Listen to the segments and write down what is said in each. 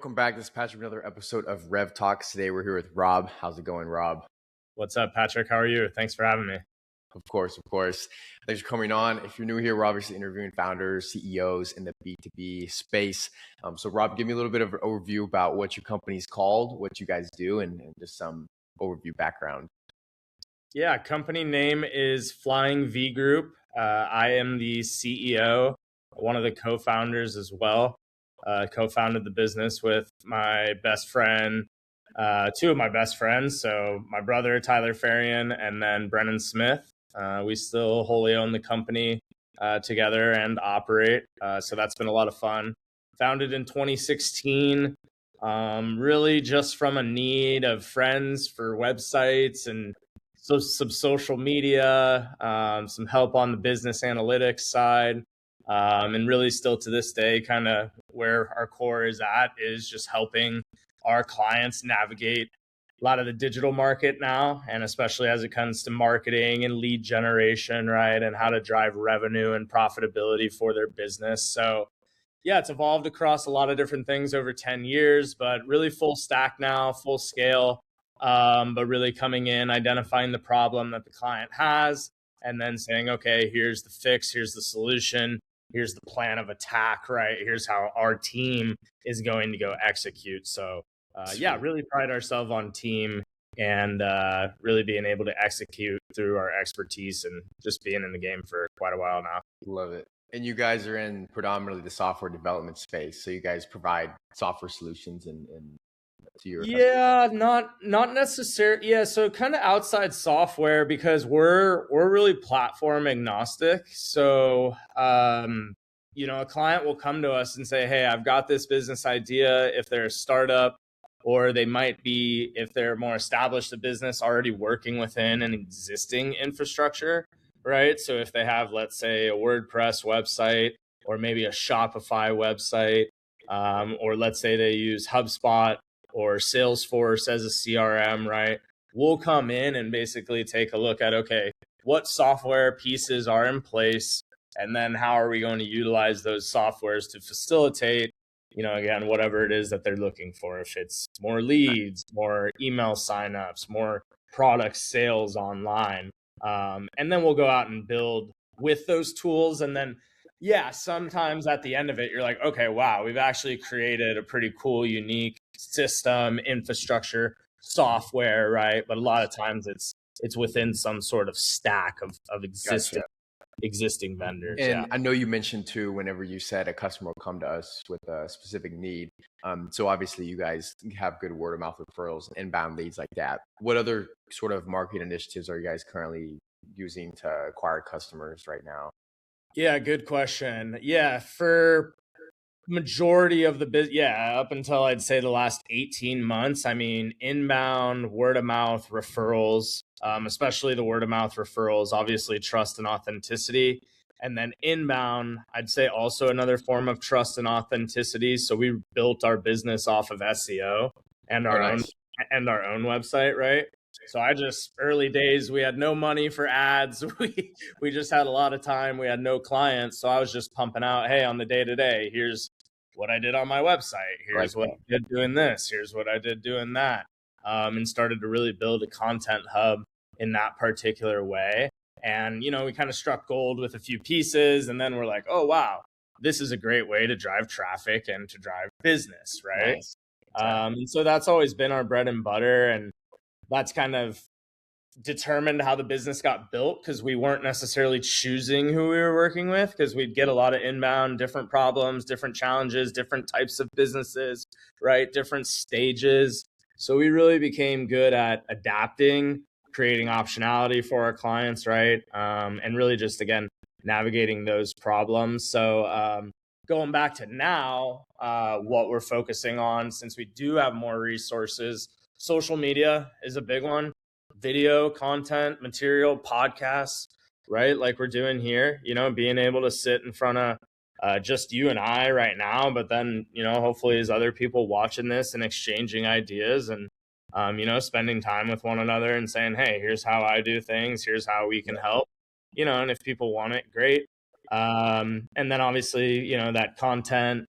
Welcome back. This is Patrick, another episode of RevTalks. Today we're here with Robb. How's it going, Robb? What's up, Patrick? How are you? Thanks for having me. Of course. Thanks for coming on. If you're new here, we're obviously interviewing founders, CEOs in the B2B space. So Robb, give me a little bit of an overview about what your company's called, what you guys do, and just some overview background. Yeah, company name is Flying V Group. I am the CEO, one of the co-founders as well. Co-founded the business with my best friend, two of my best friends. So my brother, Tyler Fahrion, and then Brennan Smith. We still wholly own the company together and operate. So that's been a lot of fun. Founded in 2016, really just from a need of friends for websites and some social media, some help on the business analytics side. And really still to this day, kind of where our core is at is just helping our clients navigate a lot of the digital market now, and especially as it comes to marketing and lead generation, right? And how to drive revenue and profitability for their business. So yeah, it's evolved across a lot of different things over 10 years, but really full stack now, full scale, but really coming in, identifying the problem that the client has, and then saying, okay, here's the fix, here's the solution, here's the plan of attack, right? Here's how our team is going to go execute. So yeah, really pride ourselves on team and really being able to execute through our expertise and just being in the game for quite a while now. Love it. And you guys are in predominantly the software development space. So you guys provide software solutions and to your not necessarily. Yeah, so kind of outside software because we're really platform agnostic. So a client will come to us and say, hey, I've got this business idea. If they're a startup, or they might be, if they're more established, a business already working within an existing infrastructure, right? So if they have, let's say, a WordPress website or maybe a Shopify website, or let's say they use HubSpot or Salesforce as a CRM, right? We'll come in and basically take a look at, okay, what software pieces are in place, and then how are we going to utilize those softwares to facilitate, again, whatever it is that they're looking for. If it's more leads, more email signups, more product sales online. And then we'll go out and build with those tools. And then, yeah, sometimes at the end of it, you're like, okay, wow, we've actually created a pretty cool, unique system, infrastructure, software, right? But a lot of times it's within some sort of stack of existing vendors. And I know you mentioned too, whenever you said a customer will come to us with a specific need. So obviously you guys have good word of mouth referrals and inbound leads like that. What other sort of market initiatives are you guys currently using to acquire customers right now? Yeah, good question. Yeah, for majority of the business, up until I'd say the last 18 months, I mean, inbound, word of mouth referrals, especially the word of mouth referrals, obviously trust and authenticity. And then inbound, I'd say also another form of trust and authenticity. So we built our business off of SEO and our own website, right? So early days, we had no money for ads. We just had a lot of time. We had no clients. So I was just pumping out, hey, on the day-to-day, here's what I did on my website. Here's what I did doing this. Here's what I did doing that. And started to really build a content hub in that particular way. And, we kind of struck gold with a few pieces. And then we're like, oh, wow, this is a great way to drive traffic and to drive business, right? Nice. And so that's always been our bread and butter. And that's kind of determined how the business got built, because we weren't necessarily choosing who we were working with, because we'd get a lot of inbound, different problems, different challenges, different types of businesses, right? Different stages. So we really became good at adapting, creating optionality for our clients, right? And really just, again, navigating those problems. So going back to now, what we're focusing on, since we do have more resources, social media is a big one. Video, content, material, podcasts, right? Like we're doing here, being able to sit in front of just you and I right now, but then, hopefully as other people watching this and exchanging ideas and, spending time with one another and saying, hey, here's how I do things. Here's how we can help, and if people want it, great. And then obviously, that content,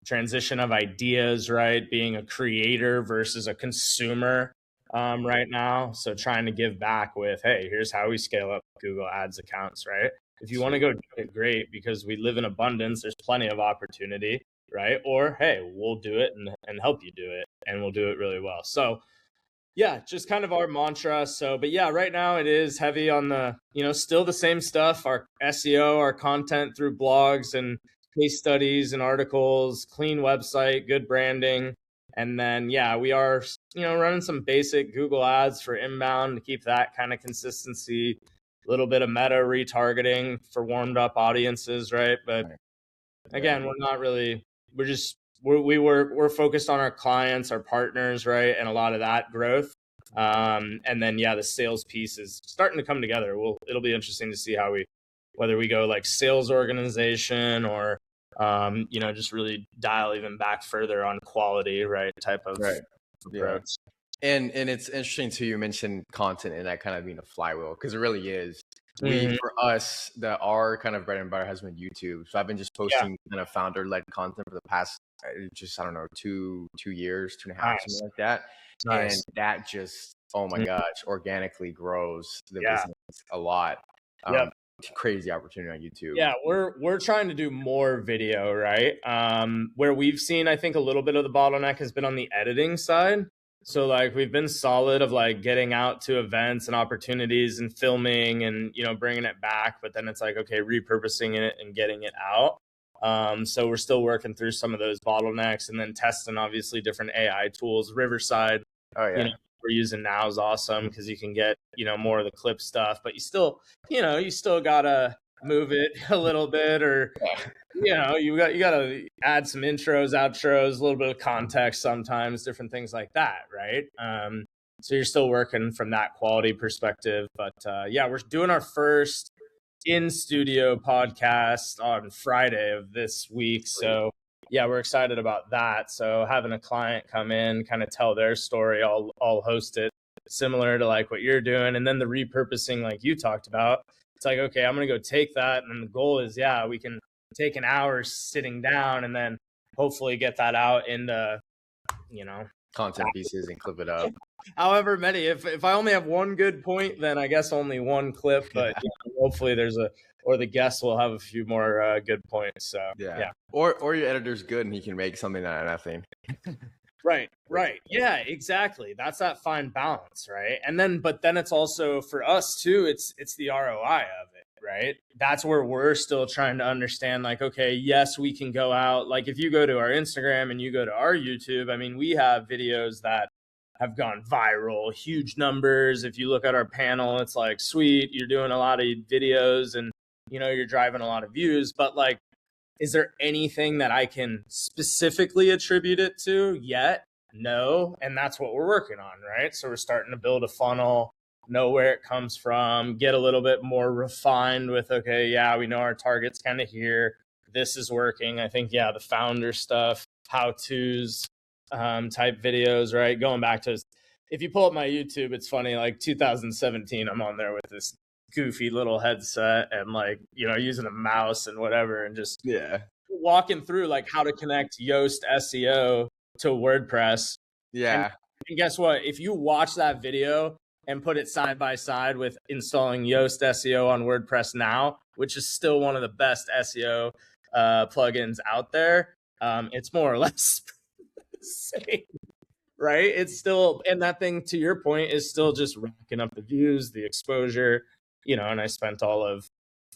transition of ideas, right? Being a creator versus a consumer right now. So trying to give back with, hey, here's how we scale up Google Ads accounts, right? If you want to go do it, great, because we live in abundance. There's plenty of opportunity, right? Or, hey, we'll do it and help you do it, and we'll do it really well. So yeah, just kind of our mantra. So, but yeah, right now it is heavy on the, still the same stuff, our SEO, our content through blogs and case studies and articles, clean website, good branding. And then, yeah, we are, running some basic Google ads for inbound to keep that kind of consistency, a little bit of meta retargeting for warmed up audiences, right? But again, we're not really, we're focused on our clients, our partners, right? And a lot of that growth. And then, yeah, the sales piece is starting to come together. It'll be interesting to see whether we go like sales organization or, just really dial even back further on quality, right? Type of approach. Yeah. And it's interesting too, you mentioned content and that kind of being a flywheel, because it really is. For us, our kind of bread and butter has been YouTube. So I've been just posting kind of founder-led content for the past, I don't know, 2 years, 2.5, something like that. Nice. And that just, oh my gosh, organically grows the business a lot. Crazy opportunity on YouTube. Yeah, we're trying to do more video, right? Where we've seen, I think, a little bit of the bottleneck has been on the editing side. So like we've been solid of like getting out to events and opportunities and filming and, bringing it back. But then it's like, okay, repurposing it and getting it out. So we're still working through some of those bottlenecks and then testing obviously different AI tools. Riverside, we're using now is awesome because you can get, more of the clip stuff, but you still gotta move it a little bit, or you gotta add some intros, outros, a little bit of context sometimes, different things like that, right? So you're still working from that quality perspective, but we're doing our first in studio podcast on Friday of this week. So yeah, we're excited about that. So having a client come in, kind of tell their story, I'll host it similar to like what you're doing. And then the repurposing, like you talked about, it's like, okay, I'm going to go take that. And the goal is, we can take an hour sitting down and then hopefully get that out into, content pieces and clip it up. However many, if I only have one good point, then I guess only one clip, but hopefully the guest will have a few more good points. So or your editor's good and he can make something out of nothing. Right. Yeah, exactly. That's that fine balance, right? But then it's also for us too, it's the ROI of it, right? That's where we're still trying to understand, like, okay, yes, we can go out. Like if you go to our Instagram and you go to our YouTube, I mean, we have videos that have gone viral, huge numbers. If you look at our panel, it's like, sweet, you're doing a lot of videos and, you're driving a lot of views, but like, is there anything that I can specifically attribute it to yet? No. And that's what we're working on, right? So we're starting to build a funnel, know where it comes from, get a little bit more refined with, okay, we know our target's kind of here. This is working. I think, the founder stuff, how-tos type videos, right? Going back to, if you pull up my YouTube, it's funny, like 2017, I'm on there with this goofy little headset and like, using a mouse and whatever, and just walking through like how to connect Yoast SEO to WordPress. And guess what? If you watch that video and put it side by side with installing Yoast SEO on WordPress now, which is still one of the best SEO plugins out there, it's more or less the same. Right? It's still, and that thing, to your point, is still just racking up the views, the exposure, and I spent all of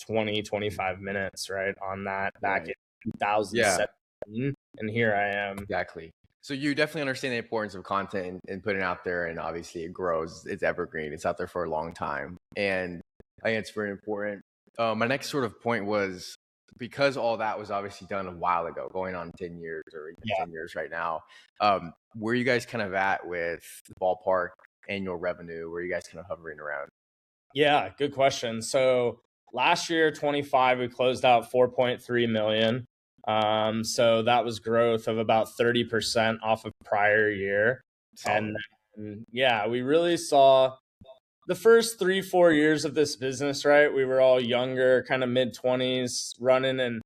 25 minutes, right, on that back in 2017. And here I am. Exactly. So you definitely understand the importance of content and putting it out there, and obviously it grows. It's evergreen. It's out there for a long time. And I think it's very important. My next sort of point was, because all that was obviously done a while ago, going on 10 years or even 10 years right now, where are you guys kind of at with the ballpark annual revenue? Where are you guys kind of hovering around? Yeah, good question. So last year, 25, we closed out 4.3 million. So that was growth of about 30% off of prior year. And we really saw the first 3-4 years of this business, right? We were all younger, kind of mid-20s running, and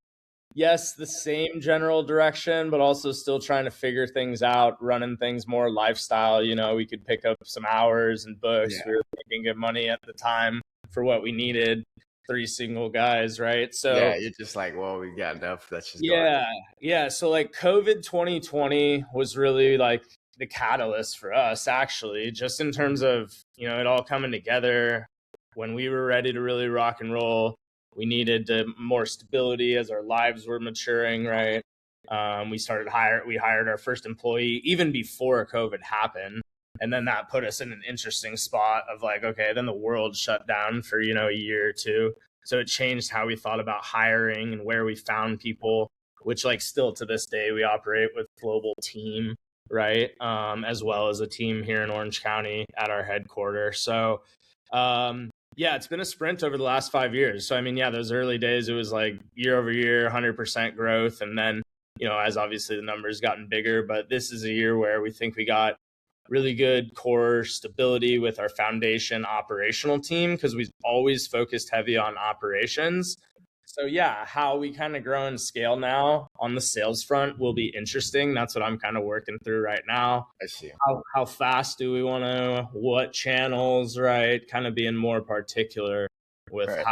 yes, the same general direction, but also still trying to figure things out, running things more lifestyle. You know, we could pick up some hours and books. Yeah. We were making good money at the time for what we needed, 3 single guys, right? Yeah, So you're just like, well, we got enough. Let's just go. yeah, yeah. So like COVID 2020 was really like the catalyst for us, actually, just in terms of, you know, it all coming together when we were ready to really rock and roll. We needed more stability as our lives were maturing, right? We hired our first employee even before COVID happened. And then that put us in an interesting spot of like, okay, then the world shut down for, you know, a year or two. So it changed how we thought about hiring and where we found people, which like still to this day, we operate with global team, right? As well as a team here in Orange County at our headquarters. So, yeah, it's been a sprint over the last 5 years. So, I mean, yeah, those early days, it was like year over year, 100% growth. And then, you know, as obviously the numbers gotten bigger, but this is a year where we think we got really good core stability with our foundation operational team because we've always focused heavy on operations. So yeah, how we kind of grow and scale now on the sales front will be interesting. That's what I'm kind of working through right now. I see. How fast do we want to, what channels, right? Kind of being more particular with Right.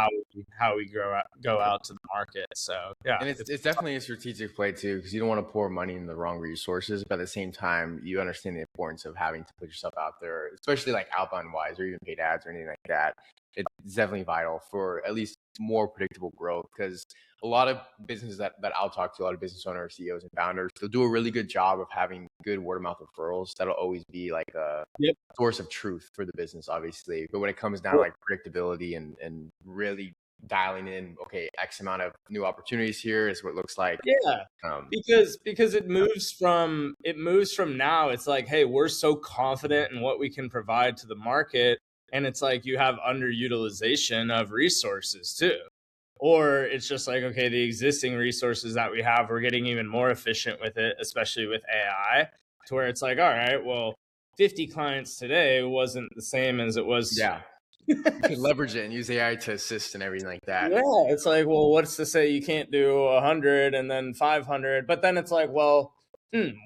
how we go out to the market. So yeah, And it's definitely a strategic play too, because you don't want to pour money in the wrong resources, but at the same time, you understand the importance of having to put yourself out there, especially like outbound wise or even paid ads or anything like that. It's definitely vital for at least more predictable growth because a lot of businesses that I'll talk to, a lot of business owners, CEOs, and founders, they'll do a really good job of having good word of mouth referrals. That'll always be like a Yep. source of truth for the business, obviously. But when it comes down to like predictability and really dialing in, okay, X amount of new opportunities here is what it looks like. Yeah, because it moves from now. It's like, hey, we're so confident in what we can provide to the market, and it's like you have underutilization of resources too, or it's just like, okay, the existing resources that we have, we're getting even more efficient with it, especially with AI, to where it's like, all right, well, 50 clients today wasn't the same as it was. Yeah. You can leverage it and use AI to assist and everything like that. Yeah, it's like, well, what's to say you can't do 100 and then 500? But then it's like, well,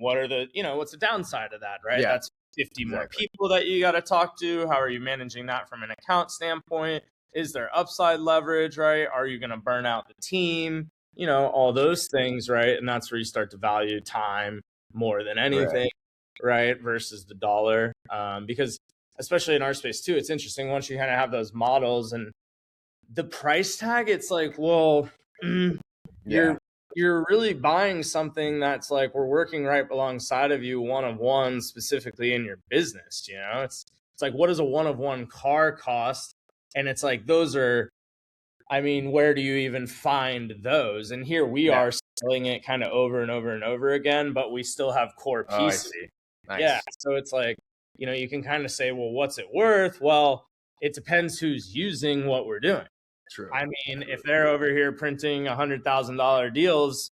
what are the, you know, what's the downside of that, right? Yeah, That's 50 more exactly. people that you got to talk to. How are you managing that from an account standpoint? Is there upside leverage, right? Are you going to burn out the team? You know, all those things, right? And that's where you start to value time more than anything, right? Versus the dollar. Because especially in our space too, it's interesting once you kind of have those models and the price tag, it's like, well, Yeah, you're really buying something that's like, we're working right alongside of you one of one specifically in your business. You know, it's like, what does a one of one car cost? And it's like, those are, I mean, where do you even find those? And here we yeah. are selling it kind of over and over and over again, but we still have core Oh, I pieces. see. Nice. Yeah. So it's like, you know, you can kind of say, well, what's it worth? Well, it depends who's using what we're doing. True. I mean, if they're over here printing $100,000 deals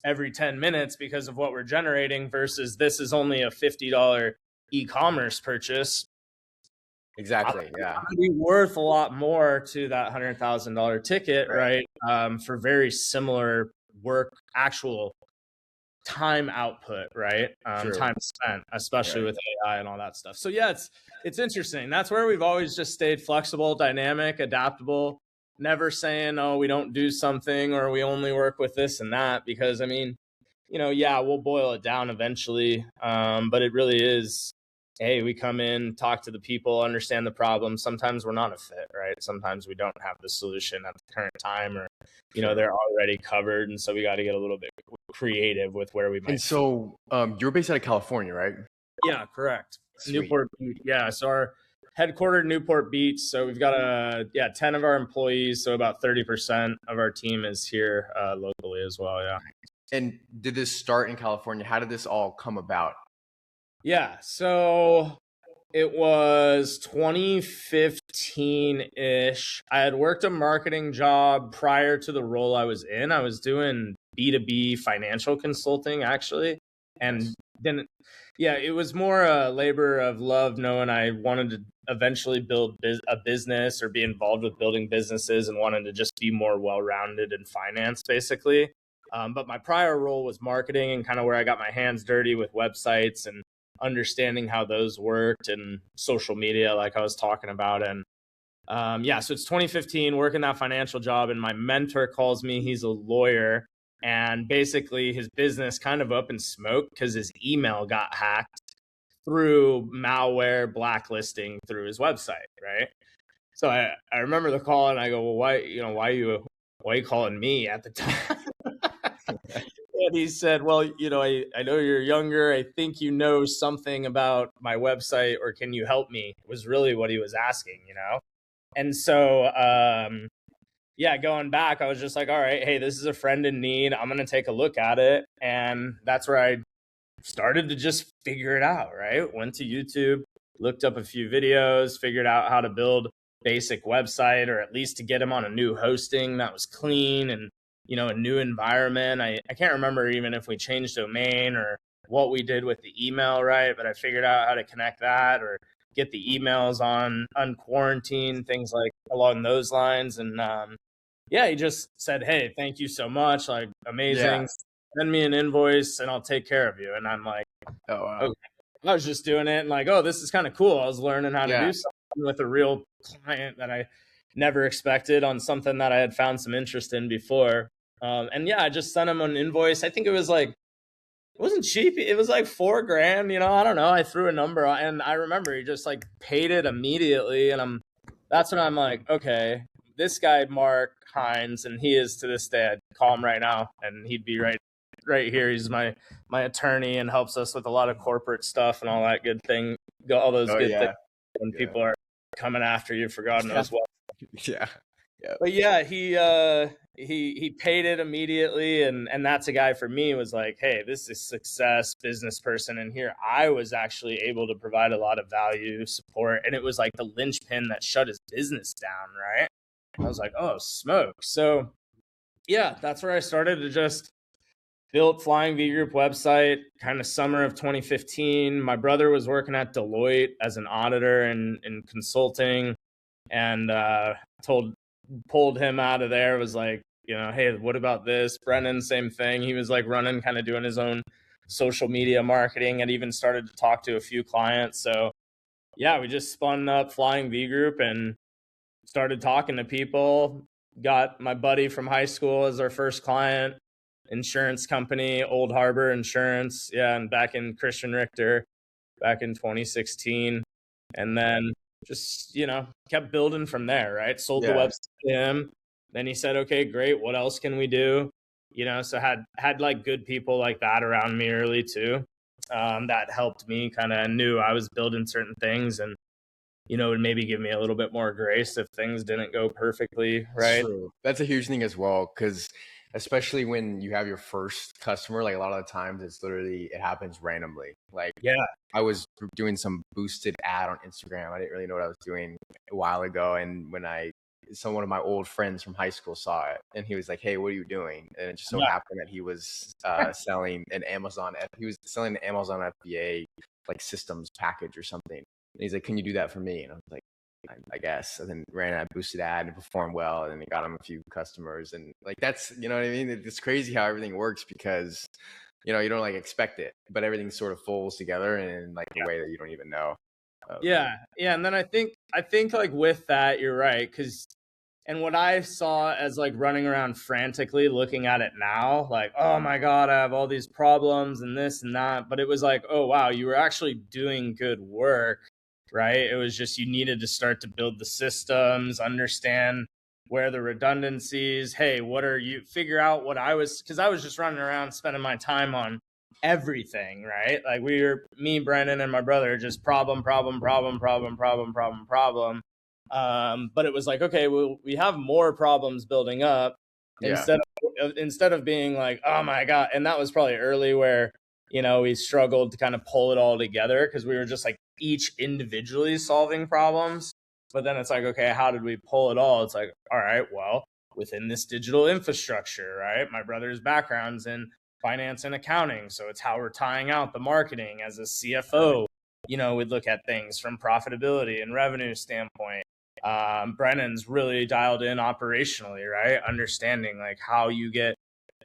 every 10 minutes because of what we're generating versus this is only a $50 e-commerce purchase, Exactly. Yeah. it'd be worth a lot more to that $100,000 ticket, right? For very similar work, actual time output, right? Time spent, especially with AI and all that stuff. So yeah, it's interesting. That's where we've always just stayed flexible, dynamic, adaptable, never saying, oh, we don't do something or we only work with this and that, because I mean, you know, yeah, we'll boil it down eventually. But it really is, hey, we come in, talk to the people, understand the problem. Sometimes we're not a fit, right? Sometimes we don't have the solution at the current time, or, you know, they're already covered. And so we got to get a little bit creative with where we might. And so you're based out of California, right? Yeah, correct. Sweet. Newport Beach. Yeah. So our headquartered Newport Beach. So we've got 10 of our employees. So about 30% of our team is here locally as well. Yeah. And did this start in California? How did this all come about? Yeah. So it was 2015-ish. I had worked a marketing job prior to the role I was in. I was doing B2B financial consulting, actually. And then, yeah, it was more a labor of love, knowing I wanted to eventually build a business or be involved with building businesses and wanted to just be more well-rounded in finance, basically. But my prior role was marketing and kind of where I got my hands dirty with websites and understanding how those worked and social media, like I was talking about. And so it's 2015, working that financial job, and my mentor calls me. He's a lawyer, and basically his business kind of up in smoke because his email got hacked through malware blacklisting through his website, right? So I remember the call, and I go, well, why are you calling me at the time? And he said, well, I know you're younger. I think you know something about my website, or can you help me? Was really what he was asking, And so, going back, I was just like, all right, hey, this is a friend in need. I'm going to take a look at it. And that's where I started to just figure it out, right? Went to YouTube, looked up a few videos, figured out how to build basic website, or at least to get them on a new hosting that was clean and, a new environment. I can't remember even if we changed domain or what we did with the email, right? But I figured out how to connect that or get the emails on unquarantined, things like along those lines. And he just said, hey, thank you so much. Like, amazing. Yeah. Send me an invoice and I'll take care of you. And I'm like, oh, wow. Okay. I was just doing it and like, oh, this is kind of cool. I was learning how to do something with a real client that I never expected on something that I had found some interest in before. I just sent him an invoice. I think it was like, it wasn't cheap. It was like $4,000, I don't know. I threw a number on, and I remember he just like paid it immediately. And that's when I'm like, okay, this guy, Mark Hines, and he is to this day, I'd call him right now and he'd be right here. He's my attorney and helps us with a lot of corporate stuff and all that good thing, all those good things when people are coming after you for God knows what. Yeah. But he paid it immediately, and that's a guy for me was like, hey, this is success business person, and here I was actually able to provide a lot of value, support, and it was like the linchpin that shut his business down, right? I was like, oh, smoke. So that's where I started to just build Flying V Group website, kind of summer of 2015. My brother was working at Deloitte as an auditor and consulting, and pulled him out of there, was like, hey, what about this? Brennan, same thing. He was like running, kind of doing his own social media marketing, and even started to talk to a few clients. So we just spun up Flying V Group and started talking to people. Got my buddy from high school as our first client, insurance company, Old Harbor Insurance. And back in Christian Richter back in 2016. And then just, kept building from there, right? Sold the website to him. Then he said, okay, great. What else can we do? So had like good people like that around me early too. That helped me, kind of knew I was building certain things and, would maybe give me a little bit more grace if things didn't go perfectly, right? True. That's a huge thing as well, because especially when you have your first customer, like a lot of the times it happens randomly. Like, I was doing some boosted ad on Instagram. I didn't really know what I was doing a while ago. And when one of my old friends from high school saw it, and he was like, hey, what are you doing? And it just so happened that he was selling an Amazon FBA like systems package or something. And he's like, can you do that for me? And I was like, I guess. And then ran that boosted ad and performed well, and then got him a few customers. And like, that's, you know what I mean? It's crazy how everything works, because you don't like expect it, but everything sort of folds together in like a way that you don't even know. And then I think like with that, you're right, because and what I saw as like running around frantically looking at it now, like, oh my God, I have all these problems and this and that. But it was like, oh, wow, you were actually doing good work, right? It was just you needed to start to build the systems, understand where the redundancies, hey, figure out what because I was just running around spending my time on everything, right? Like me, Brennan, and my brother, just problem. But it was like, okay, well, we have more problems building up instead of being like, oh my God. And that was probably early where, we struggled to kind of pull it all together, because we were just like each individually solving problems. But then it's like, okay, how did we pull it all? It's like, all right, well, within this digital infrastructure, right? My brother's background's in finance and accounting. So it's how we're tying out the marketing as a CFO. We'd look at things from profitability and revenue standpoint. Brennan's really dialed in operationally, right? Understanding like how you get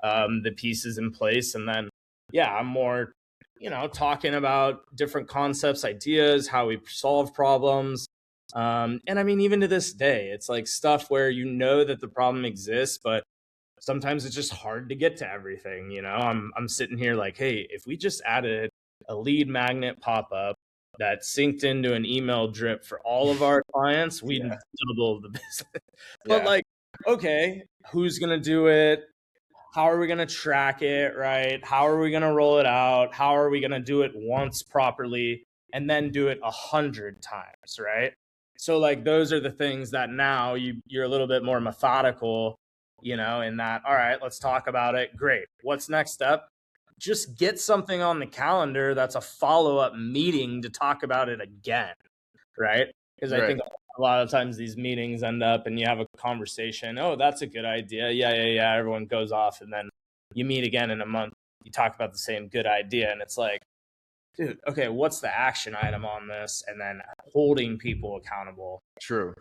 the pieces in place. And then, yeah, I'm more, talking about different concepts, ideas, how we solve problems. And I mean, even to this day, it's like stuff where that the problem exists, but sometimes it's just hard to get to everything. I'm sitting here like, hey, if we just added a lead magnet pop-up that synced into an email drip for all of our clients, we'd double the business. But like, okay, who's gonna do it? How are we gonna track it, right? How are we gonna roll it out? How are we gonna do it once properly and then do it 100 times, right? So like those are the things that now you're a little bit more methodical, in that, all right, let's talk about it. Great. What's next step? Just get something on the calendar that's a follow-up meeting to talk about it again, right? Because I think a lot of times these meetings end up and you have a conversation. Oh, that's a good idea. Yeah. Everyone goes off and then you meet again in a month. You talk about the same good idea. And it's like, dude, okay, what's the action item on this? And then holding people accountable. True.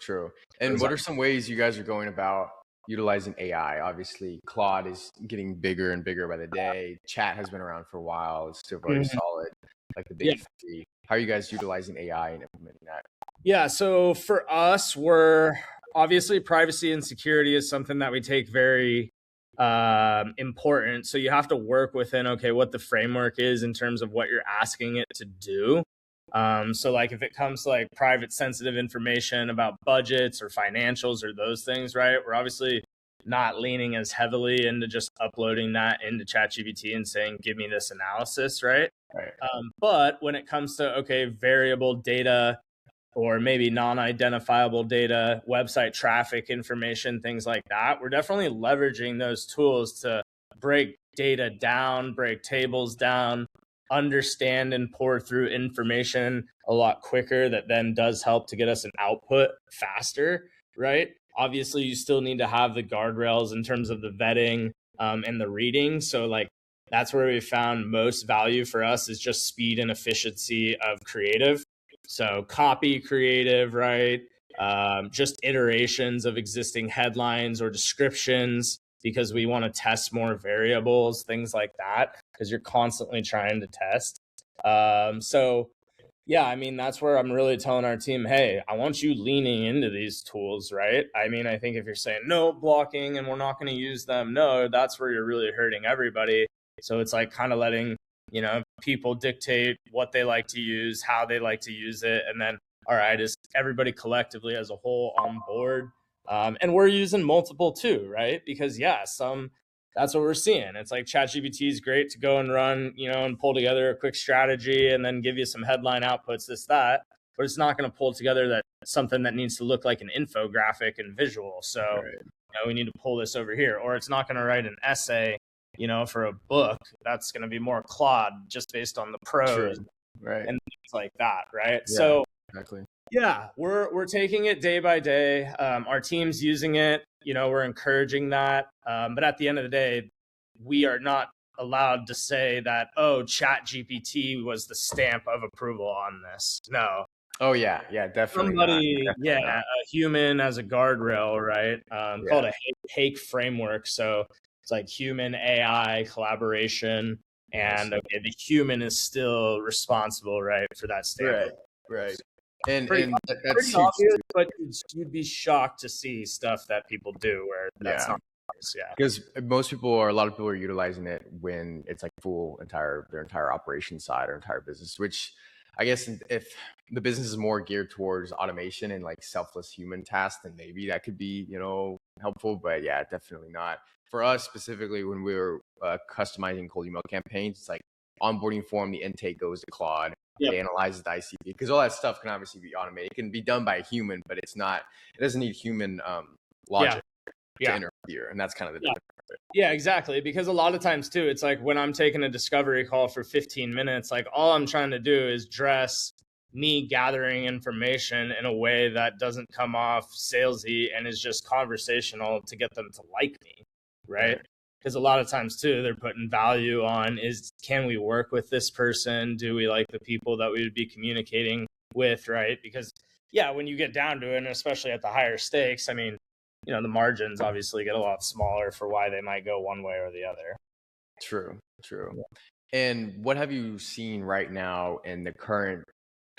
And what are some ways you guys are going about utilizing AI? Obviously, Claude is getting bigger and bigger by the day. Chat has been around for a while. It's still very solid, like the big three. How are you guys utilizing AI and implementing that? Yeah, so for us, we're obviously privacy and security is something that we take very important. So you have to work within, what the framework is in terms of what you're asking it to do. So like if it comes to like private sensitive information about budgets or financials or those things, right? We're obviously not leaning as heavily into just uploading that into ChatGPT and saying, give me this analysis, right? But when it comes to, variable data or maybe non-identifiable data, website traffic information, things like that, we're definitely leveraging those tools to break data down, break tables down, understand and pour through information a lot quicker that then does help to get us an output faster, right? Obviously, you still need to have the guardrails in terms of the vetting and the reading. So like that's where we found most value for us is just speed and efficiency of creative. So copy creative, right? Just iterations of existing headlines or descriptions because we want to test more variables, things like that, because you're constantly trying to test. So yeah, I mean, that's where I'm really telling our team, hey, I want you leaning into these tools, right? I mean, I think if you're saying no blocking and we're not going to use them, no, that's where you're really hurting everybody. So it's like kind of letting, people dictate what they like to use, how they like to use it. And then, all right, is everybody collectively as a whole on board? And we're using multiple too, right? Because that's what we're seeing. It's like ChatGPT is great to go and run, and pull together a quick strategy and then give you some headline outputs, this, that, but it's not going to pull together something that needs to look like an infographic and visual. So, we need to pull this over here, or it's not going to write an essay, for a book. That's going to be more Claude just based on the prose, right? And things like that, right? Yeah, so exactly. Yeah, we're taking it day by day. Our team's using it. We're encouraging that. But at the end of the day, we are not allowed to say that, ChatGPT was the stamp of approval on this. No. Oh yeah, definitely. Somebody, a human as a guardrail, right? Called a Hake framework. So it's like human AI collaboration, and the human is still responsible, right, for that stamp. Right. And that's obvious, but you'd be shocked to see stuff that people do where that's not obvious. Yeah, because a lot of people are utilizing it when it's like their entire operation side or entire business, which I guess if the business is more geared towards automation and like selfless human tasks, then maybe that could be, helpful. But yeah, definitely not. For us specifically, when we were customizing cold email campaigns, it's like onboarding form, the intake goes to Claude. They analyze the ICP because all that stuff can obviously be automated. It can be done by a human, but it doesn't need human logic to interfere. And that's kind of the difference. Yeah, exactly. Because a lot of times too, it's like when I'm taking a discovery call for 15 minutes, like all I'm trying to do is dress me gathering information in a way that doesn't come off salesy and is just conversational to get them to like me, right? Because a lot of times too, they're putting value on can we work with this person? Do we like the people that we would be communicating with, right? Because when you get down to it, and especially at the higher stakes, I mean, the margins obviously get a lot smaller for why they might go one way or the other. True. And what have you seen right now in the current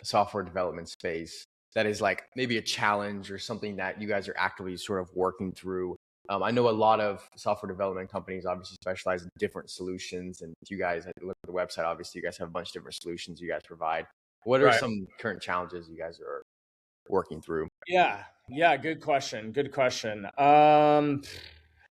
software development space that is like maybe a challenge or something that you guys are actively sort of working through? I know a lot of software development companies obviously specialize in different solutions, and you guys, I look at the website, obviously you guys have a bunch of different solutions you guys provide. What are Right. some current challenges you guys are working through? Yeah. Good question.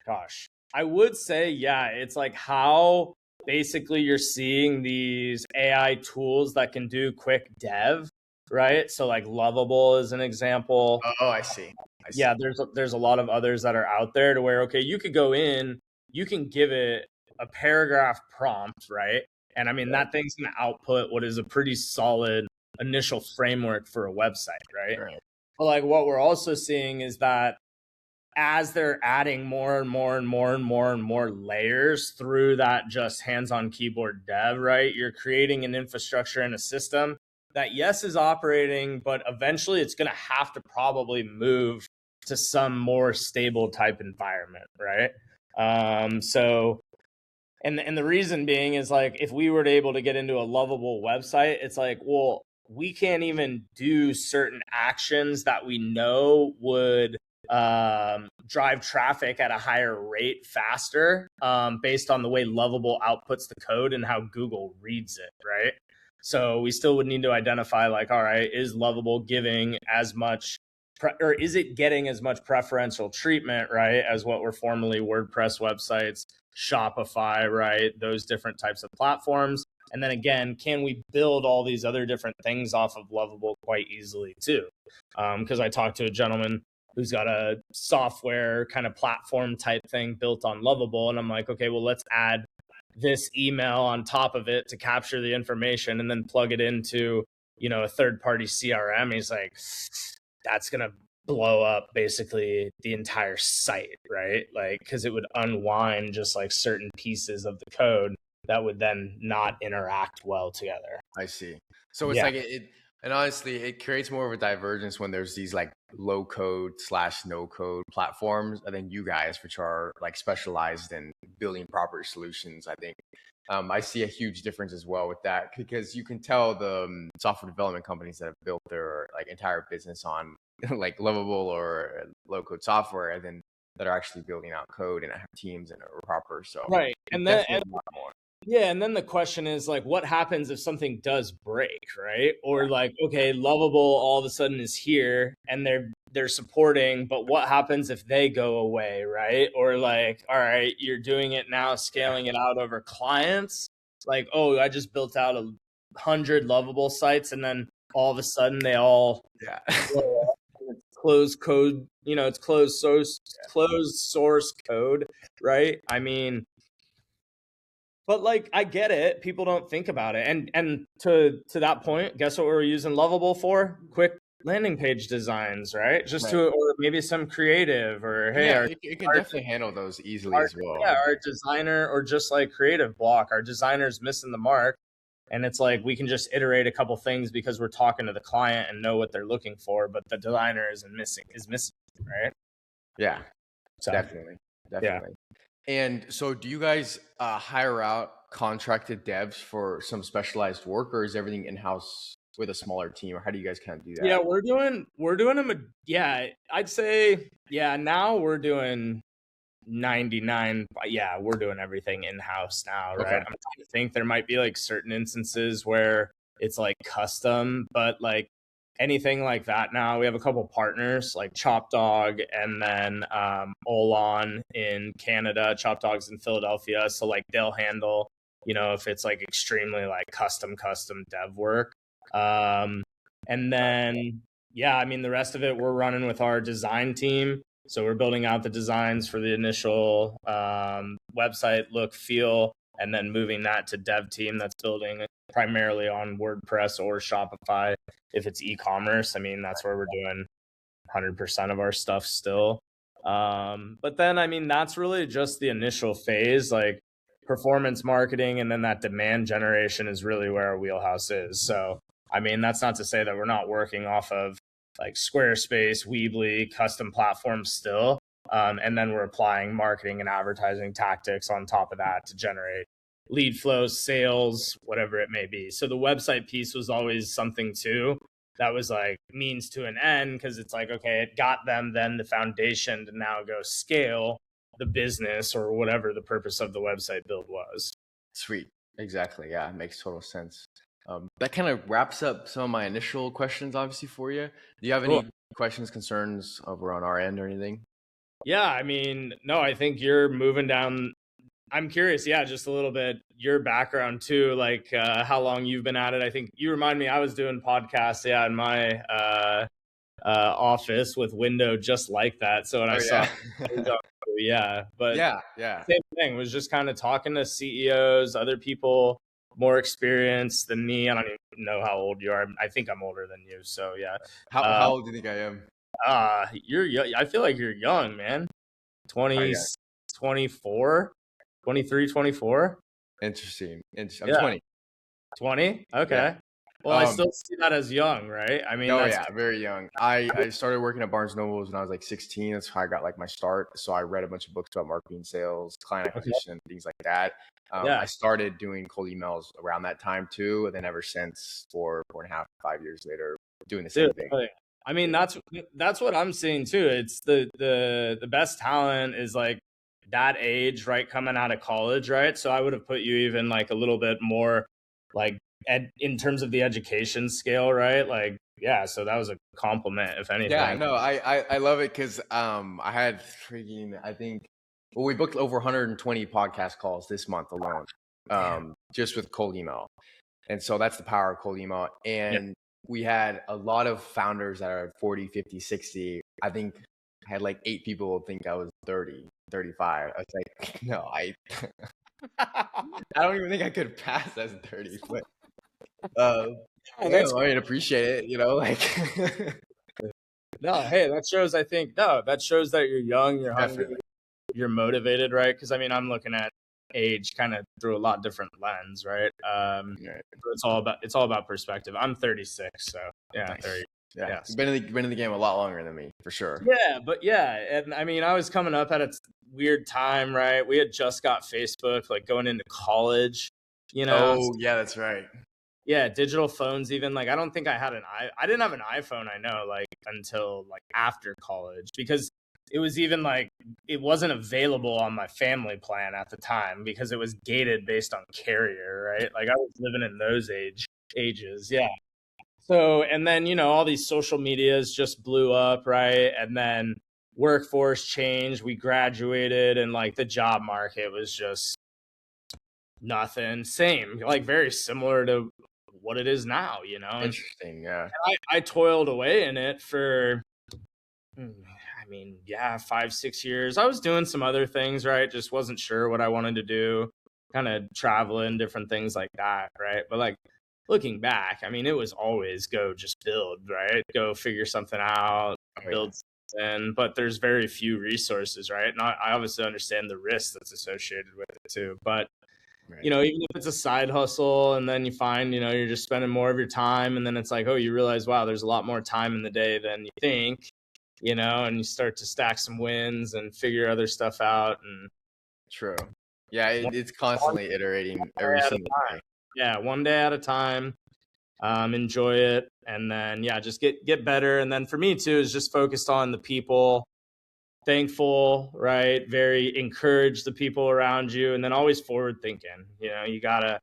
Gosh, I would say, it's like how basically you're seeing these AI tools that can do quick dev, right? So like Lovable is an example. Oh, I see. Yeah, there's a lot of others that are out there to where, okay, you could go in, you can give it a paragraph prompt, right? And I mean, that thing's going to output what is a pretty solid initial framework for a website, right? Right. But like what we're also seeing is that as they're adding more and more layers through that just hands-on keyboard dev, right? You're creating an infrastructure and a system that, yes, is operating, but eventually it's going to have to probably move to some more stable type environment, right? So, and the reason being is like, if we were to able to get into a Lovable website, it's like, well, we can't even do certain actions that we know would drive traffic at a higher rate faster based on the way Lovable outputs the code and how Google reads it, right? So we still would need to identify like, all right, is Lovable giving as much or is it getting as much preferential treatment, right, as what were formerly WordPress websites, Shopify, right, those different types of platforms. And then again, can we build all these other different things off of Lovable quite easily too? Because I talked to a gentleman who's got a software kind of platform type thing built on Lovable. And I'm like, okay, well, let's add this email on top of it to capture the information and then plug it into, a third-party CRM. He's like, that's going to blow up basically the entire site, right? Like, because it would unwind just like certain pieces of the code that would then not interact well together. I see. So it's like and honestly, it creates more of a divergence when there's these like low code / no code platforms. I think you guys, which are like specialized in building proper solutions, I think I see a huge difference as well with that, because you can tell the software development companies that have built their like entire business on like Lovable or low code software, and then that are actually building out code and have teams and are proper. So right, and then a lot more. Yeah, and then the question is like, what happens if something does break, right? Or like, okay, Lovable all of a sudden is here and they're supporting, but what happens if they go away, right? Or like, all right, you're doing it now, scaling it out over clients. Like, oh, I just built out 100 Lovable sites, and then all of a sudden they all closed code. It's closed source code, right? I mean. But like, I get it. People don't think about it. And to that point, guess what we're using Lovable for? Quick landing page designs, right? Or maybe some creative, or hey, it can definitely handle those easily as well. Yeah, our designer, or just like creative block, our designer's missing the mark. And it's like, we can just iterate a couple things because we're talking to the client and know what they're looking for, but the designer is missing, right? Yeah, So, definitely. Yeah. And so do you guys hire out contracted devs for some specialized work, or is everything in-house with a smaller team, or how do you guys kind of do that? Yeah, we're doing them. Yeah, I'd say, now we're doing 99. Yeah, we're doing everything in-house now, right? Okay. I'm trying to think, there might be like certain instances where it's like custom, but like anything like that now, we have a couple partners like Chop Dog, and then Olon in Canada. Chop Dog's in Philadelphia, so like they'll handle, if it's like extremely like custom dev work. And then the rest of it we're running with our design team. So we're building out the designs for the initial website look, feel, and then moving that to dev team that's building primarily on WordPress or Shopify. If it's e-commerce, that's where we're doing 100% of our stuff still. But then, that's really just the initial phase, like performance marketing, and then that demand generation is really where our wheelhouse is. So, that's not to say that we're not working off of like Squarespace, Weebly, custom platforms still. And then we're applying marketing and advertising tactics on top of that to generate lead flows, sales, whatever it may be. So the website piece was always something too that was like means to an end, because it's like, okay, it got them then the foundation to now go scale the business or whatever the purpose of the website build was. Sweet. Exactly. Yeah, it makes total sense. That kind of wraps up some of my initial questions, obviously, for you. Do you have any questions, concerns over on our end or anything? Yeah, I mean, no, I think you're moving down. I'm curious, yeah, just a little bit your background too, like how long you've been at it. I think you remind me, I was doing podcasts, yeah, in my office with window just like that. So when I saw, yeah, but yeah, same thing, was just kind of talking to CEOs, other people more experienced than me. I don't even know how old you are. I think I'm older than you. So yeah. How old do you think I am? You're young. I feel like you're young, man. 20, 24, 23, 24. Interesting. I'm 20. 20? Okay. Yeah. Well, I still see that as young, right? I mean, very young. I started working at Barnes Nobles when I was like 16. That's how I got like my start. So I read a bunch of books about marketing, sales, client acquisition, things like that. I started doing cold emails around that time too. And then ever since, 4.5, 5 years later, doing the same thing. I mean, that's what I'm seeing too. It's the best talent is like that age, right? Coming out of college, right? So I would have put you even like a little bit more like in terms of the education scale, right? Like, yeah, so that was a compliment, if anything. Yeah, no, I love it because I had I think, well, we booked over 120 podcast calls this month alone, just with cold email. And so that's the power of cold email. And we had a lot of founders that are 40, 50, 60. I think I had like 8 people think I was 30, 35. I was like, no, I don't even think I could pass as 30, but I mean, appreciate it, like. No, hey, that shows, I think, that shows that you're young, you're hungry, you're motivated, right? Because I mean, I'm looking at age kind of through a lot different lens, right? It's all about perspective. I'm 36, so yeah, nice. 30. Yeah, you've been in the game a lot longer than me, for sure. Yeah, but and I mean, I was coming up at a weird time, right? We had just got Facebook, like going into college, Oh, yeah, that's right. Yeah, digital phones, even like I don't think I didn't have an iPhone, I know, like until like after college, because it was even like it wasn't available on my family plan at the time because it was gated based on carrier, right? Like I was living in those ages, yeah. So, and then all these social medias just blew up, right? And then workforce changed, we graduated, and like the job market was just nothing, same, like very similar to what it is now, Interesting, yeah. And I toiled away in it for, I mean, 5-6 years. I was doing some other things, right? Just wasn't sure what I wanted to do, kind of traveling, different things like that, right? But like looking back, I mean, it was always just build, right? Go figure something out, build something. But there's very few resources, right? And I obviously understand the risk that's associated with it too, but even if it's a side hustle and then you find, you're just spending more of your time, and then it's like, oh, you realize, wow, there's a lot more time in the day than you think, and you start to stack some wins and figure other stuff out. And true. Yeah, it's constantly iterating every single day. Yeah, one day at a time. Enjoy it, and then just get better. And then for me too is just focused on the people. Thankful, right? Very encourage the people around you, and then always forward thinking. You gotta,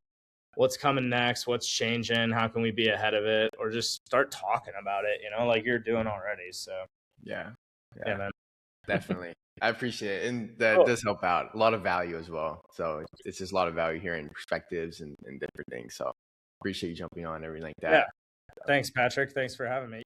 what's coming next? What's changing? How can we be ahead of it? Or just start talking about it, like you're doing already. So yeah, man. Definitely. I appreciate it, and that does help out. A lot of value as well. So it's just a lot of value hearing perspectives and different things. So appreciate you jumping on and everything like that. Yeah. Thanks, Patrick. Thanks for having me.